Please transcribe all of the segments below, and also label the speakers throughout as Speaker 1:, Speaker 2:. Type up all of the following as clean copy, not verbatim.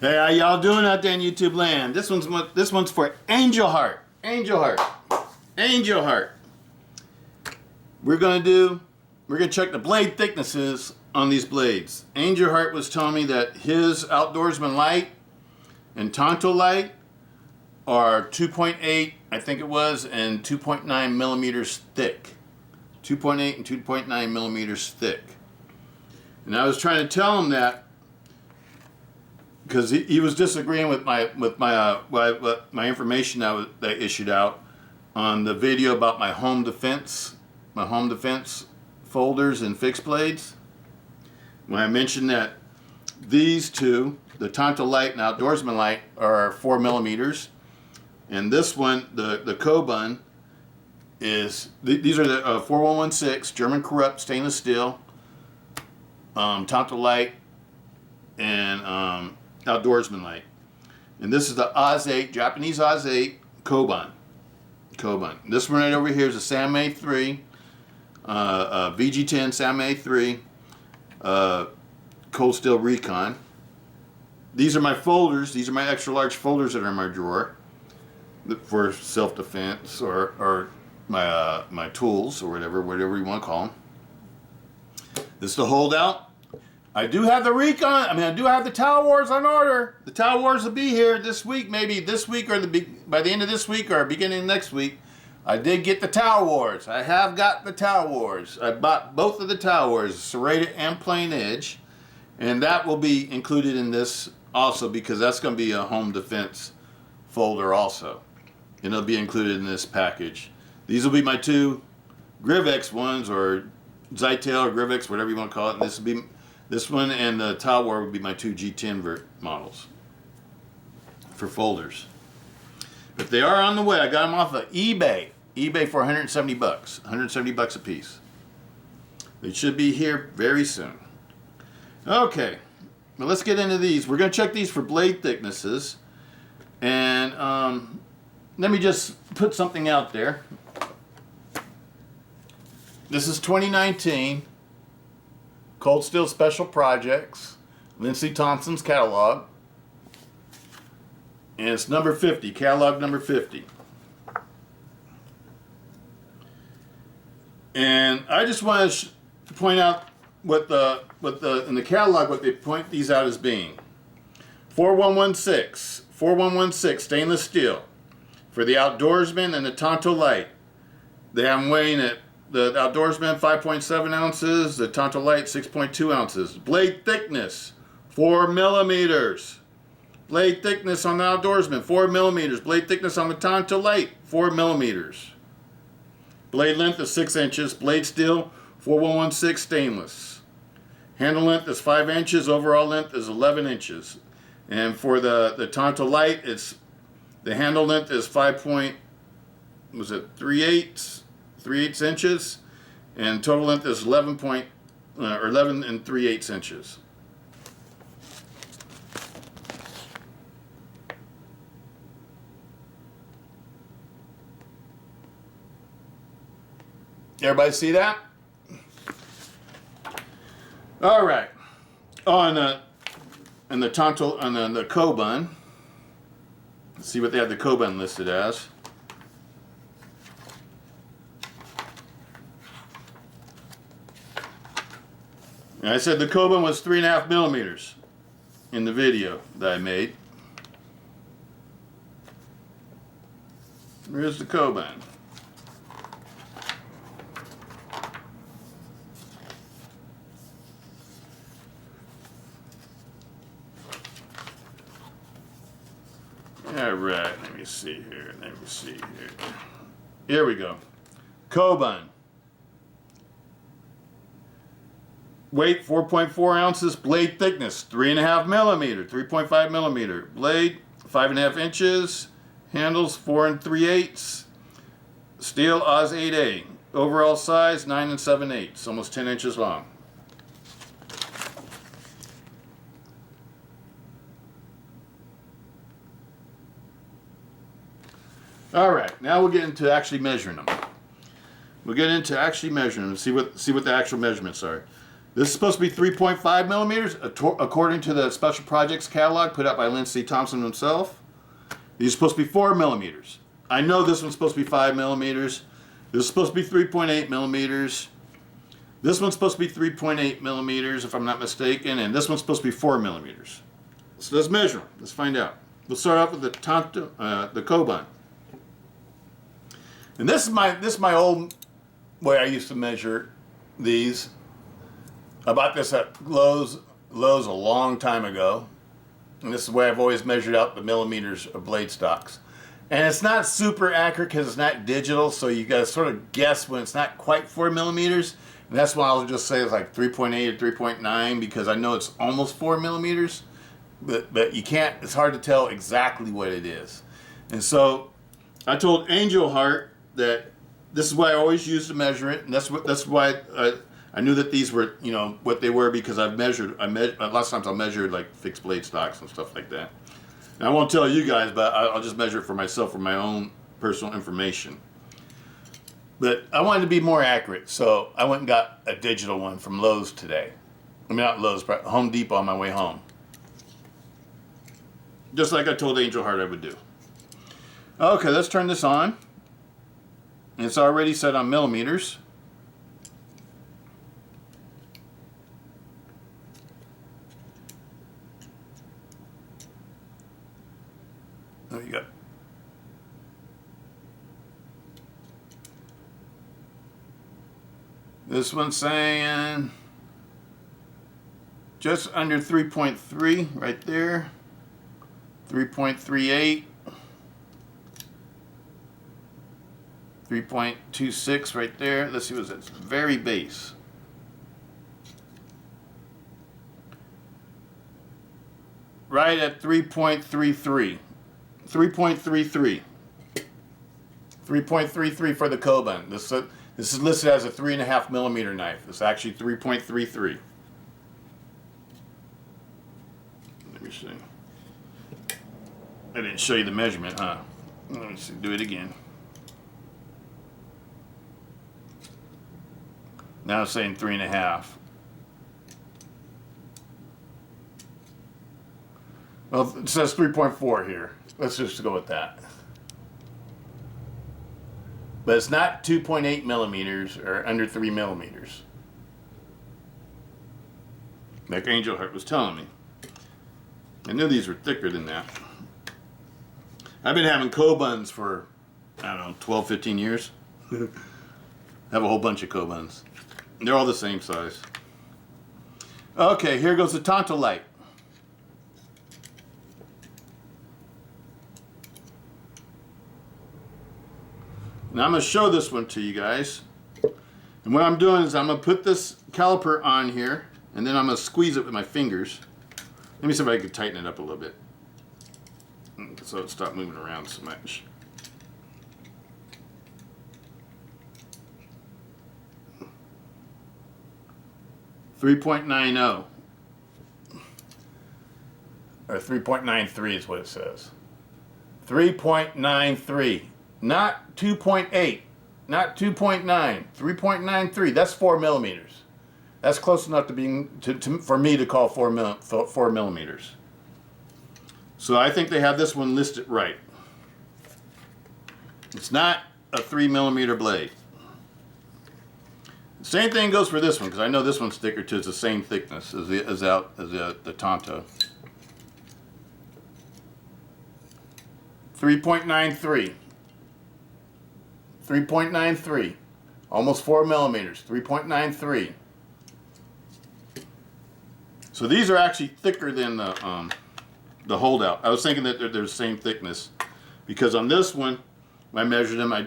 Speaker 1: Hey, how y'all doing out there in YouTube land? This one's for Angelheart. Angelheart. We're gonna check the blade thicknesses on these blades. Angelheart was telling me that his Outdoorsman light and Tonto light are 2.8, I think it was, and 2.9 millimeters thick. 2.8 and 2.9 millimeters thick. And I was trying to tell him that because he was disagreeing with my information that I issued out on the video about my home defense folders and fixed blades. When I mentioned that these two, the Tonto Light and Outdoorsman Light, are 4 millimeters, and this one, the Cobon, these are the 4116 German corrupt stainless steel, Tonto Light and Outdoorsman Light. And this is the Oz 8, Japanese Oz 8 Cobon. This one right over here is a Sam A3, VG10 Sam A3, Cold Steel Recon. These are my folders. These are my extra large folders that are in my drawer for self-defense or my tools or whatever you want to call them. This is the holdout. I do have the Recon. I do have the Towel Wars on order. The Towel Wars will be here this week, maybe this week or by the end of this week or beginning of next week. I did get the Towel Wars. I have got the Towel Wars. I bought both of the Towel Wars, serrated and plain edge, and that will be included in this also because that's going to be a home defense folder also, and it'll be included in this package. These will be my two Grivex ones, or Zytail or Grivex, whatever you want to call it. And this will be this one, and the Towel War would be my two G10 models for folders. But they are on the way. I got them off of eBay. eBay for 170 bucks. 170 bucks a piece. They should be here very soon. Okay, well, let's get into these. We're going to check these for blade thicknesses. And let me just put something out there. This is 2019 Cold Steel Special Projects, Lindsey Thompson's catalog. And it's number 50, catalog number 50. And I just want to point out in the catalog what they point these out as being. 4116 stainless steel for the Outdoorsman and the Tonto Light. They have them weighing at the Outdoorsman 5.7 ounces, the Tonto Light 6.2 ounces. Blade thickness 4 millimeters. Blade thickness on the Outdoorsman 4 millimeters. Blade thickness on the Tonto Light 4 millimeters. Blade length is 6 inches. Blade steel 4116 stainless. Handle length is 5 inches. Overall length is 11 inches. And for the Tonto Light, the handle length is 3/8 inches, and total length is 11 3/8 inches. Everybody see that? All right. On the Cobon. Let's see what they have the Cobon listed as. And I said the Cobon was 3.5 millimeters in the video that I made. Here's the Cobon. All right, let me see here. Here we go. Cobon. Weight 4.4 ounces. Blade thickness 3.5 millimeter, 3.5 millimeter. Blade 5.5 inches. Handles 4 3/8. Steel Oz 8A. Overall size 9 7/8, almost 10 inches long. All right, now we'll get into actually measuring them. We'll get into actually measuring them and see what the actual measurements are. This is supposed to be 3.5 millimeters, according to the Special Projects catalog put out by Lindsey Thompson himself. These are supposed to be 4 millimeters. I know this one's supposed to be 5 millimeters. This is supposed to be 3.8 millimeters. This one's supposed to be 3.8 millimeters, if I'm not mistaken, and this one's supposed to be 4 millimeters. So let's measure them. Let's find out. Let's start off with the Cobon. And this is my old way I used to measure these. I bought this at Lowe's a long time ago. And this is the way I've always measured out the millimeters of blade stocks. And it's not super accurate because it's not digital, so you got to sort of guess when it's not quite 4 millimeters. And that's why I'll just say it's like 3.8 or 3.9 because I know it's almost 4 millimeters. But you can't, it's hard to tell exactly what it is. And so I told Angelheart that this is what I always used to measure it. And that's why I knew that these were, you know, what they were because lots of times I measured like fixed blade stocks and stuff like that. And I won't tell you guys, but I'll just measure it for myself for my own personal information. But I wanted to be more accurate, so I went and got a digital one from Lowe's today. I mean, not Lowe's, but Home Depot on my way home. Just like I told Angelheart I would do. Okay, let's turn this on. It's already set on millimeters. There you go. This one's saying just under 3.3 right there. 3.38. 3.26 right there. Let's see what's that. It's very base. Right at 3.33. 3.33. 3.33 for the Cobon. This is listed as a 3.5 millimeter knife. It's actually 3.33. Let me see. I didn't show you the measurement, huh? Let me see. Do it again. Now it's saying 3.5. Well, it says 3.4 here. Let's just go with that. But it's not 2.8 millimeters or under 3 millimeters. Like Angelheart was telling me. I knew these were thicker than that. I've been having Cobons for, I don't know, 12, 15 years. I have a whole bunch of Cobons. They're all the same size. Okay, here goes the Ti-Lite. Now I'm going to show this one to you guys. And what I'm doing is I'm going to put this caliper on here, and then I'm going to squeeze it with my fingers. Let me see if I can tighten it up a little bit, so it stops moving around so much. .90 or 3.93 is what it says. 3.93, not 2.8, not 2.9, 3.93. That's 4 millimeters. That's close enough for me to call 4 millimeters. So I think they have this one listed right. It's not a 3 millimeter blade. Same thing goes for this one, because I know this one's thicker too. It's the same thickness as the Tonto. 3.93. 3.93. Almost 4 millimeters. 3.93. So these are actually thicker than the holdout. I was thinking that they're the same thickness, because on this one, when I measured them, I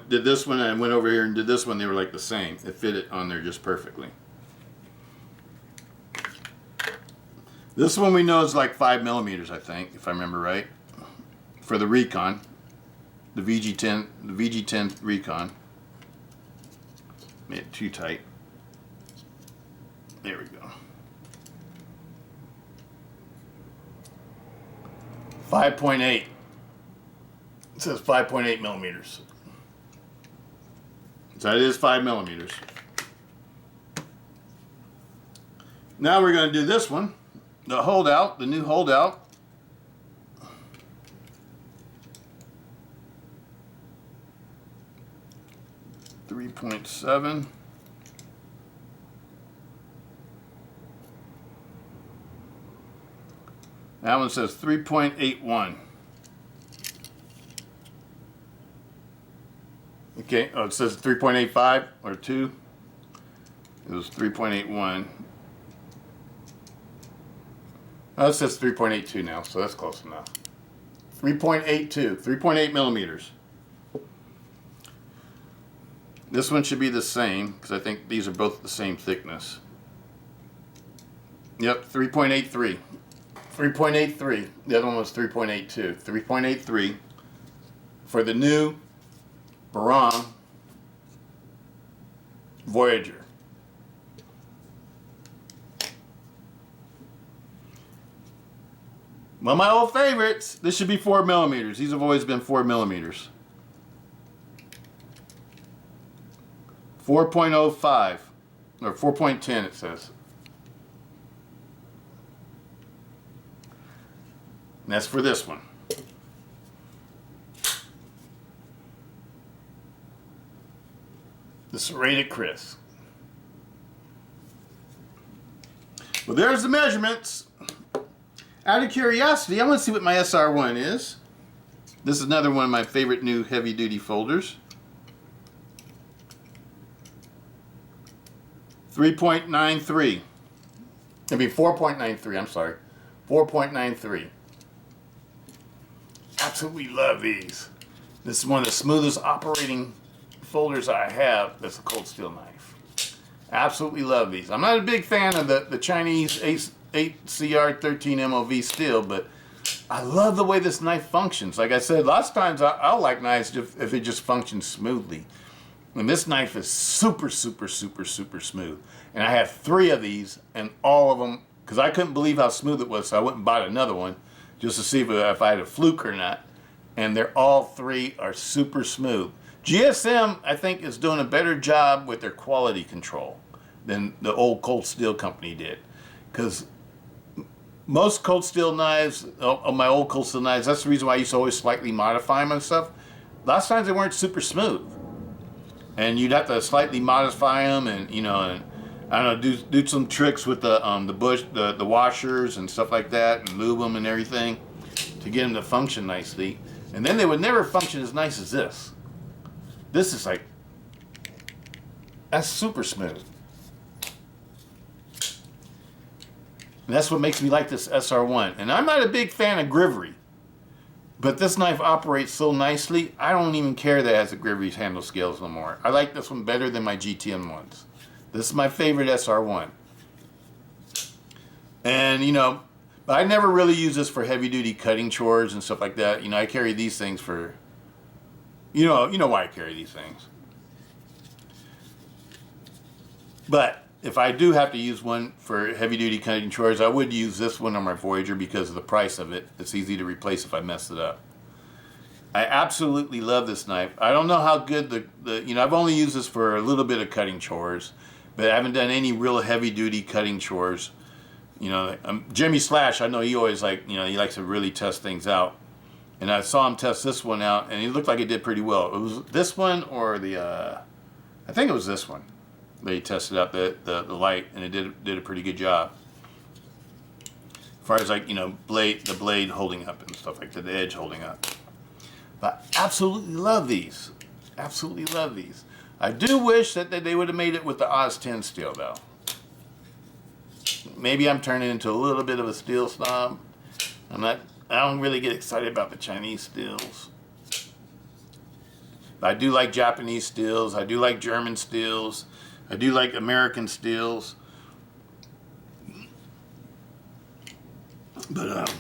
Speaker 1: did this one, and I went over here and did this one. They were like the same. It fit it on there just perfectly. This one we know is like 5 millimeters, I think, if I remember right, for the Recon, the VG10 Recon. Made it too tight. There we go. 5.8. It says 5.8 millimeters. So it is 5 millimeters. Now we're going to do this one, the holdout, the new holdout. .7. That one says 3.81. Okay, oh, it says 3.85 or 2. It was 3.81. Oh, it says 3.82 now, so that's close enough. 3.82, 3.8 millimeters. This one should be the same, because I think these are both the same thickness. Yep, 3.83. 3.83. The other one was 3.82. 3.83 for the new Barong Voyager. One of my old favorites. This should be 4 millimeters. These have always been 4 millimeters. 4.05 or 4.10 it says. And that's for this one. The serrated Kris. Well, there's the measurements. Out of curiosity, I want to see what my SR1 is. This is another one of my favorite new heavy-duty folders. 3.93. I mean 4.93, I'm sorry. 4.93. Absolutely love these. This is one of the smoothest operating folders I have. That's a cold steel knife. Absolutely love these. I'm not a big fan of the Chinese 8CR13 MOV steel, but I love the way this knife functions. Like I said, lots of times I'll like knives if it just functions smoothly. And this knife is super, super, super, super smooth. And I have 3 of these, and all of them, because I couldn't believe how smooth it was, so I went and bought another one just to see if I had a fluke or not. And they're all 3 are super smooth. GSM, I think, is doing a better job with their quality control than the old cold steel company did. Because most cold steel knives, my old cold steel knives, that's the reason why I used to always slightly modify them and stuff. Lots of times they weren't super smooth. And you'd have to slightly modify them, and you know, and I don't know, do some tricks with the washers and stuff like that, and lube them and everything to get them to function nicely. And then they would never function as nice as this. This is like, that's super smooth. And that's what makes me like this SR1. And I'm not a big fan of Grivery. But this knife operates so nicely, I don't even care that it has the Grivery handle scales no more. I like this one better than my GTM ones. This is my favorite SR1. And, you know, but I never really use this for heavy-duty cutting chores and stuff like that. You know, I carry these things for, you know why I carry these things. But if I do have to use one for heavy-duty cutting chores, I would use this one on my Voyager because of the price of it. It's easy to replace if I mess it up. I absolutely love this knife. I don't know how good you know, I've only used this for a little bit of cutting chores, but I haven't done any real heavy-duty cutting chores. You know, Jimmy Slash, I know he always he likes to really test things out. And I saw him test this one out, and it looked like it did pretty well. It was this one or I think it was this one. They tested out the light, and it did a pretty good job. As far as the blade holding up and stuff like that, the edge holding up. But I absolutely love these. Absolutely love these. I do wish that they would have made it with the Oz 10 steel though. Maybe I'm turning into a little bit of a steel snob. I don't really get excited about the Chinese steels. I do like Japanese steels. I do like German steels. I do like American steels. But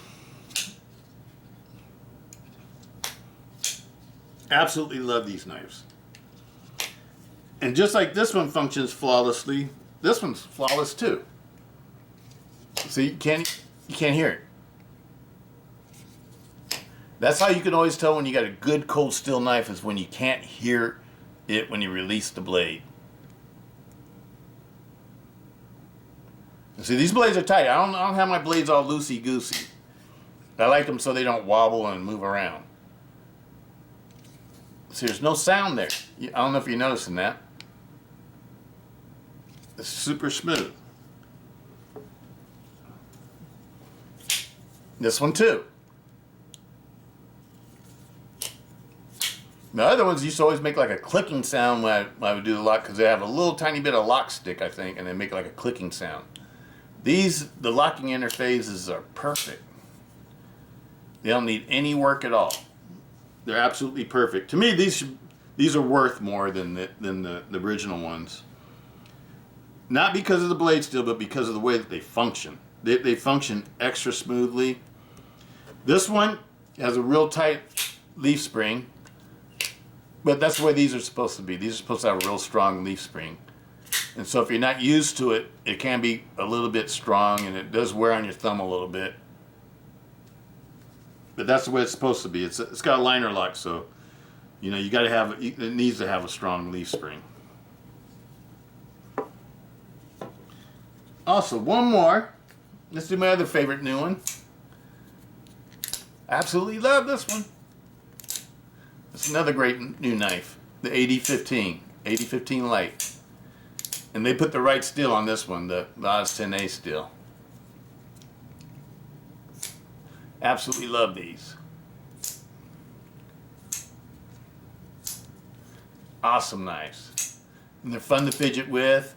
Speaker 1: absolutely love these knives. And just like this one functions flawlessly, this one's flawless too. See, you can't hear it. That's how you can always tell when you got a good cold steel knife, is when you can't hear it when you release the blade. See, these blades are tight. I don't have my blades all loosey-goosey. I like them so they don't wobble and move around. See, there's no sound there. I don't know if you're noticing that. It's super smooth. This one too. The other ones used to always make like a clicking sound when I would do the lock, because they have a little tiny bit of lock stick, I think, and they make like a clicking sound. These, the locking interfaces are perfect. They don't need any work at all. They're absolutely perfect. To me, these are worth more than the original ones. Not because of the blade steel, but because of the way that they function. They function extra smoothly. This one has a real tight leaf spring, but that's the way these are supposed to be. These are supposed to have a real strong leaf spring. And so if you're not used to it, it can be a little bit strong, and it does wear on your thumb a little bit. But that's the way it's supposed to be. It's got a liner lock, so you got to have it needs to have a strong leaf spring. Also, one more. Let's do my other favorite new one. Absolutely love this one. It's another great new knife, the 8015 Lite. And they put the right steel on this one, the Oz 10A steel. Absolutely love these. Awesome knives. And they're fun to fidget with.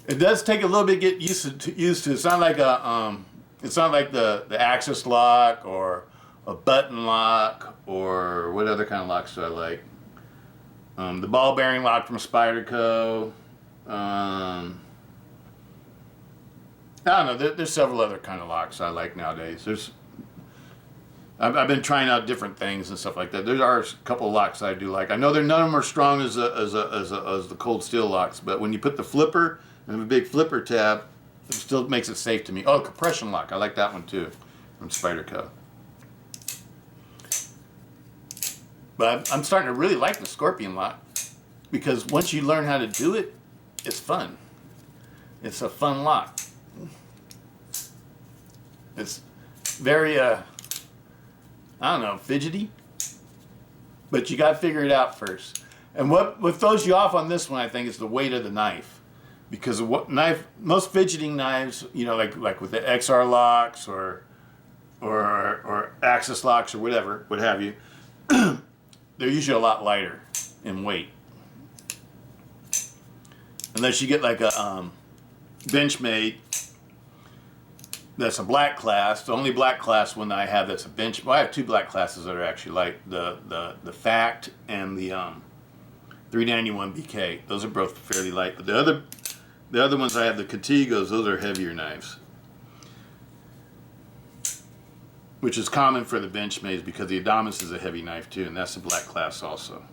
Speaker 1: It does take a little bit to get used to. It's not like the axis lock or a button lock, or what other kind of locks do I like? The ball bearing lock from Spyderco. I don't know. There's several other kind of locks I like nowadays. I've been trying out different things and stuff like that. There are a couple of locks I do like. I know none of them are strong as the cold steel locks, but when you put the flipper and a big flipper tab, it still makes it safe to me. Oh, compression lock. I like that one too, from Spyderco. But I'm starting to really like the Scorpion lock, because once you learn how to do it, it's fun. It's a fun lock. It's very, I don't know, fidgety. But you got to figure it out first. And what throws you off on this one, I think, is the weight of the knife. Because most fidgeting knives, like with the XR locks or axis locks or whatever, what have you, they're usually a lot lighter in weight. Unless you get like a Benchmade that's a black class. The only black class one that I have that's a bench. Well, I have two black classes that are actually light. The Fact and the 391 BK. Those are both fairly light. But the other ones I have, the Contigos, those are heavier knives. Which is common for the Benchmades, because the Adamas is a heavy knife too, and that's the black class also.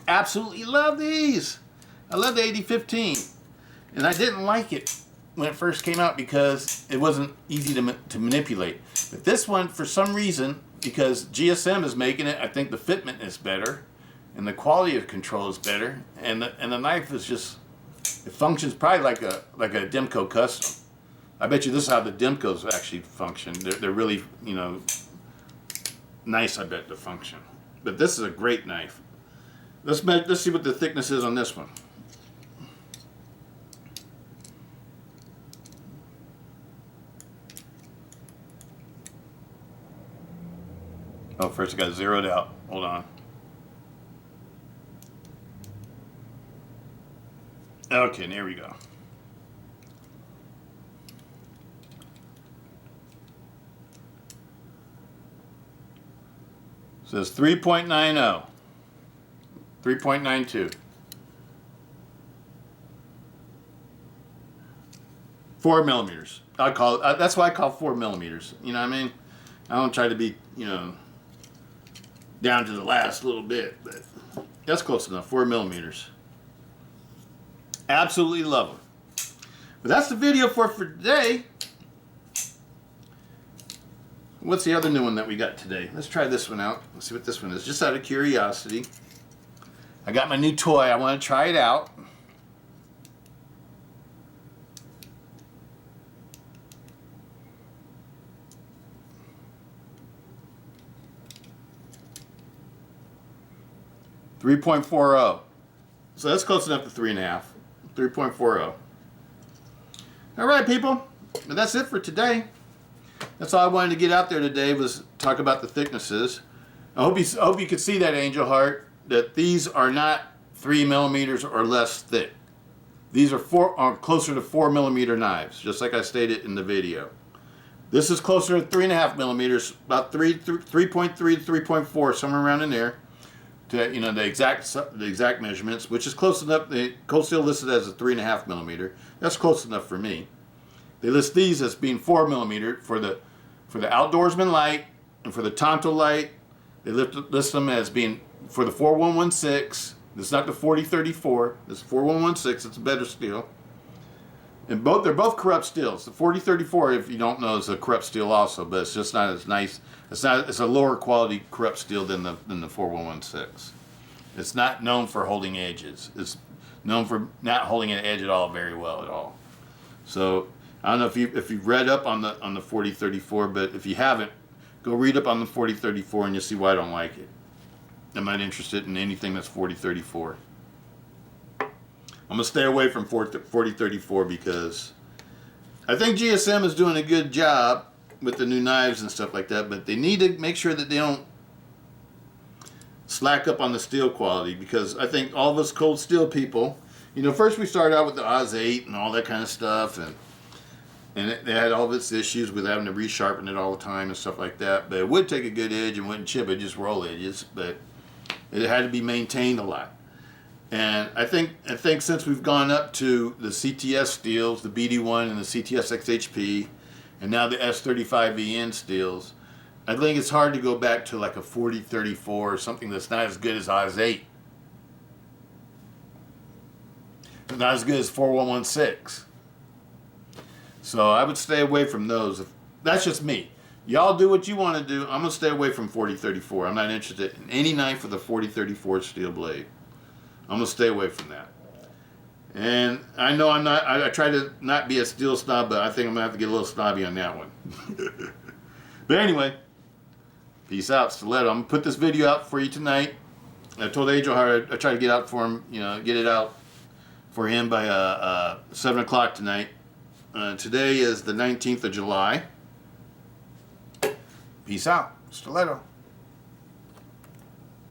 Speaker 1: Absolutely love these. I love the 8015, and I didn't like it when it first came out because it wasn't easy to manipulate. But this one, for some reason, because GSM is making it, I think the fitment is better, and the quality of control is better, and the knife is just, it functions probably like a Demco custom. I bet you this is how the Demcos actually function. They're really, nice, I bet, to function. But this is a great knife. Let's see what the thickness is on this one. Oh, first I got zeroed out. Hold on. Okay, there we go. Says 3.90. 3.92. 4 millimeters. I call it, that's why I call 4 millimeters. You know what I mean? I don't try to be, down to the last little bit, but that's close enough. 4 millimeters. Absolutely love them. But that's the video for today. What's the other new one that we got today? Let's try this one out. Let's see what this one is. Just out of curiosity. I got my new toy. I want to try it out. 3.40. So that's close enough to 3.5. 3.40. All right, people. And that's it for today. That's all I wanted to get out there today, was talk about the thicknesses. I hope you could see that, Angelheart, that these are not 3 millimeters or less thick. These are closer to 4 millimeter knives, just like I stated in the video. This is closer to 3.5 millimeters, about 3.3 to 3.4, somewhere around in there, to the exact measurements, which is close enough. Cold Steel listed as a 3.5 millimeter. That's close enough for me. They list these as being 4 millimeter for the Outdoorsman light and for the Tonto light. They list them as being for the 4116. This is not the 4034. This is 4116. It's a better steel. And they're both corrupt steels. The 4034, if you don't know, is a corrupt steel also, but it's just not as nice. It's a lower quality corrupt steel than the 4116. It's not known for holding edges. It's known for not holding an edge at all very well at all. So I don't know if you've read up on the 4034, but if you haven't, go read up on the 4034 and you'll see why I don't like it. I'm not interested in anything that's 4034. I'm gonna stay away from 4034 because I think GSM is doing a good job with the new knives and stuff like that, but they need to make sure that they don't slack up on the steel quality, because I think all of us cold steel people, first we started out with the Oz 8 and all that kind of stuff, and it had all of its issues with having to resharpen it all the time and stuff like that. But it would take a good edge and wouldn't chip it, just roll edges. But it had to be maintained a lot. And I think since we've gone up to the CTS steels, the BD1 and the CTS-XHP, and now the S35VN steels, I think it's hard to go back to like a 4034 or something that's not as good as Oz 8. Not as good as 4116. So I would stay away from those. That's just me. Y'all do what you want to do. I'm going to stay away from 4034. I'm not interested in any knife with a 4034 steel blade. I'm going to stay away from that. And I know I try to not be a steel snob, but I think I'm going to have to get a little snobby on that one. But anyway, peace out, Stiletto. I'm going to put this video out for you tonight. I told Angelheart I try to get out for him, get it out for him by 7 o'clock tonight. Today is the 19th of July. Peace out. Stiletto.